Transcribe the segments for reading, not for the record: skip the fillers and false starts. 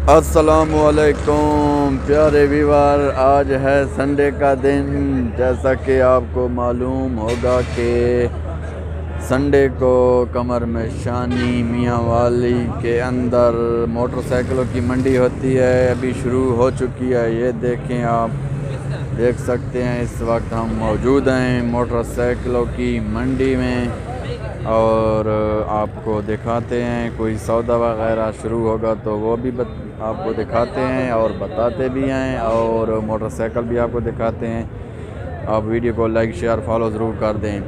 अस्सलामुअलैकुम प्यारे व्यूअर, आज है संडे का दिन। जैसा कि आपको मालूम होगा कि संडे को कमर में शानी मियाँ वाली के अंदर मोटरसाइकिलों की मंडी होती है। अभी शुरू हो चुकी है। ये देखें, आप देख सकते हैं इस वक्त हम मौजूद हैं मोटरसाइकिलों की मंडी में और आपको दिखाते हैं। कोई सौदा वगैरह शुरू होगा तो वो भी आपको दिखाते हैं और बताते भी हैं, और मोटरसाइकिल भी आपको दिखाते हैं। आप वीडियो को लाइक शेयर फॉलो ज़रूर कर दें।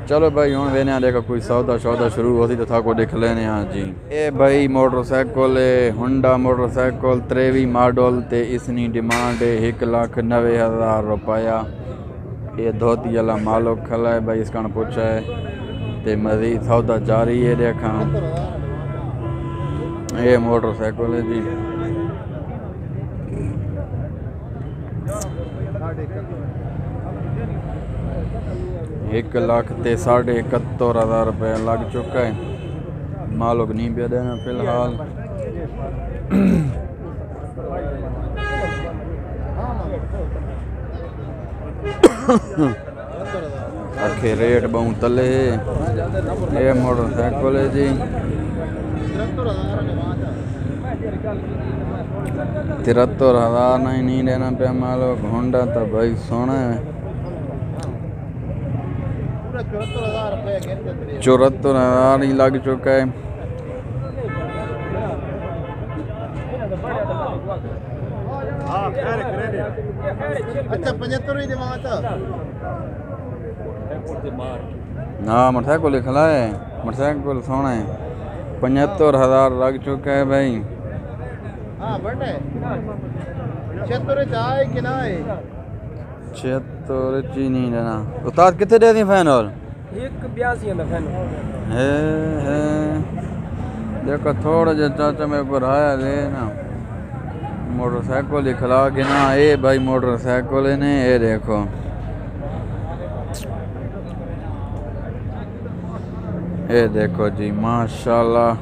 चलो भाई हूँ वेने देखो कोई सौदा शुरू होती तो था को देख लेने। हाँ जी, ये भाई मोटरसाइकिल हुंडा मोटरसाइकिल 23 मॉडल ते इसनी डिमांड है 1,90,000 रुपया। ये धोती वाला मालो खला है भाई, इसका पूछा है ते मजीद सौदा जारी है। देखा ये मोटरसाइकिल है जी, एक लाख ते 71,500 रुपया लग चुका है। मालिक नहीं पे देना फिलहाल। आखे रेट बहु तले है। ये मोटरसाइकिल है जी 73,000 नहीं देना पे मालिक। होंडा तो भाई सोना है 74,000 ही लग चुका है। अच्छा 75 ही हाँ मोटरसाइकिल लिखला है, मोटरसाइकिल सोना है 75,000 लग चुका है भाई। हाँ बड़े 76 चाय कि ना है 76 चीनी देना। उस्ताद कितने दे दी फाइनल? 182 है फाइनल है देखो थोड़ा जा चाचा मेरे को आया ले ना मोटरसाइकिल लिखला के ना। ये भाई मोटरसाइकिल ने ये देखो ये देखो जी माशाल्लाह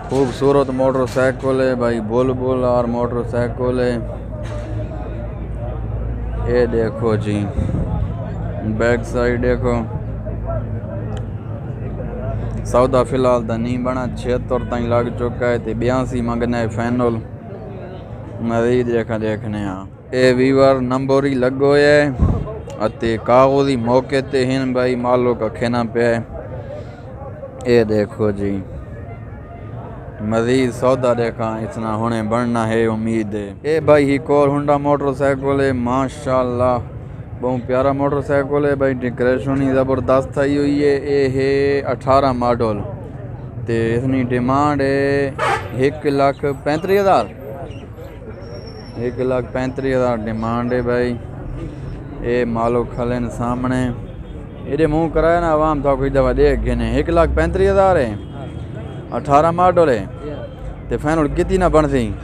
खूबसूरत मोटरसाइकिल है भाई। बुलबुल और मोटरसाइकिल है। ये देखो जी बैक साइड देखो। सौदा फिलहाल तो नहीं बना 76 तक लग चुका है। 82 मंगना है फाइनल। मजीद देखा देखने ये वीवर नंबर ही लगो है अते कागजी मौके ते हिन भाई मालो का खेना पे है। ये देखो जी मजीद सौदा देखा इतना होने बढ़ना है उम्मीद है। ये भाई ही कोर हुंडा मोटरसाइकिल है माशाल्लाह बहुत प्यारा मोटरसाइकिल है भाई। डेकोरेशन ही ज़बरदस्त आई हुई है। ये है 18 मॉडल ते इसकी डिमांड है 1,35,000 1,35,000 डिमांड है भाई। ये मालो खलन सामने ये मुँह कराया ना आवाम था कोई दवा देख गए 1,35,000 है 18 मॉडल है तो फाइनल कितनी ना बन सी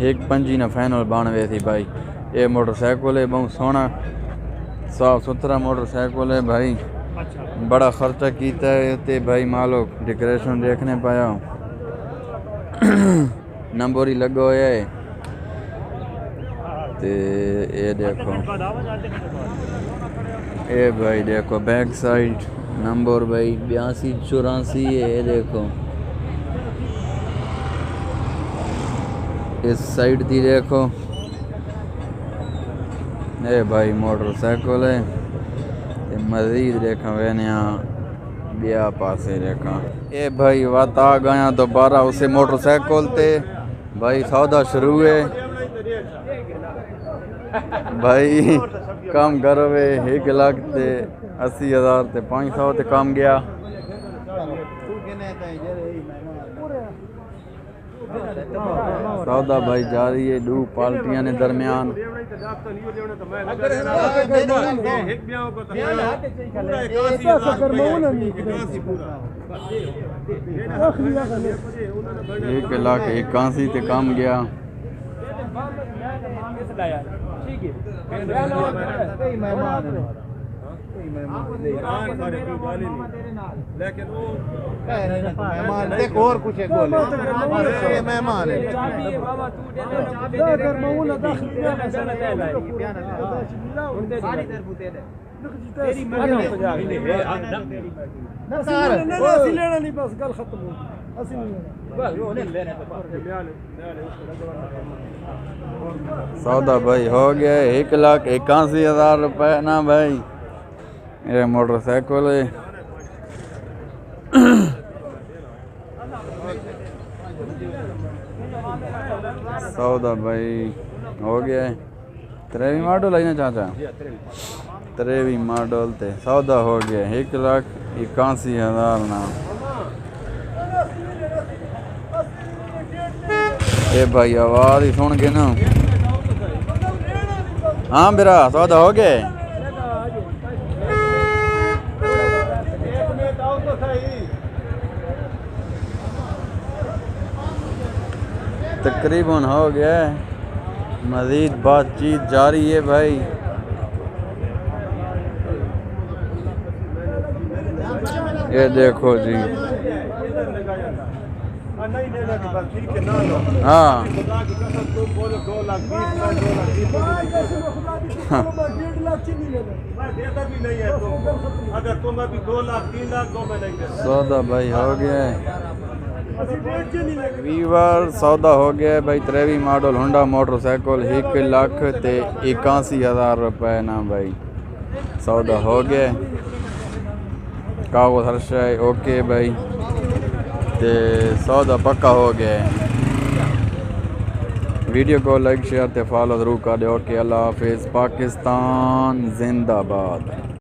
1,25 ना फाइनल बन वे थी भाई। ये मोटरसाइकिल है बहुत सोना साफ सुथरा मोटरसाइकिल है भाई। बड़ा खर्चा किया है ते भाई मालो डेकोरेशन देखने पाया नंबर ही लगो है। ते ये देखो ये भाई देखो बैक साइड नंबर भाई 82-84 है। ये देखो इस साइड थी देखो ये भाई मोटरसाइकिल है। मजीद देखा मैंने ब्याह पासे देखा। ये भाई बात आ गया दोबारा उसे मोटरसाइकिल ते भाई सौदा शुरू है भाई। कम करो वे 1,80,000 ते 500 ते कम गया। सौदा भाई जारी है दो पार्टियां ने दरमियान। एक लाख 81 ते कम गया। लेकिन वो मेहमान देख और कुछ है बोले ये मेहमान है सौदा भाई हो गया 1,81,000 रुपये ना भाई। ये मोटरसाइकिल है। सौदा भाई हो गया है। 23 मॉडल है ना चाचा? 23 मॉडल ते सौदा हो गया 1,81,000 ना। ये भाई आवाज ही सुन के ना। हाँ मेरा सौदा हो गया। तकरीबन हो गया है, मज़ीद बातचीत जारी है भाई। ये देखो जी। हाँ सौदा भाई हो गया है। वीवर सौदा हो गया है भाई। 23 मॉडल होंडा मोटरसाइकिल 1,81,000 रुपये ना भाई। सौदा हो गया है। कागज हर शय ओके भाई ते सौदा पक्का हो गया है। वीडियो को लाइक शेयर ते फॉलो जरूर कर दो। ओके अल्लाह हाफिज़। पाकिस्तान जिंदाबाद।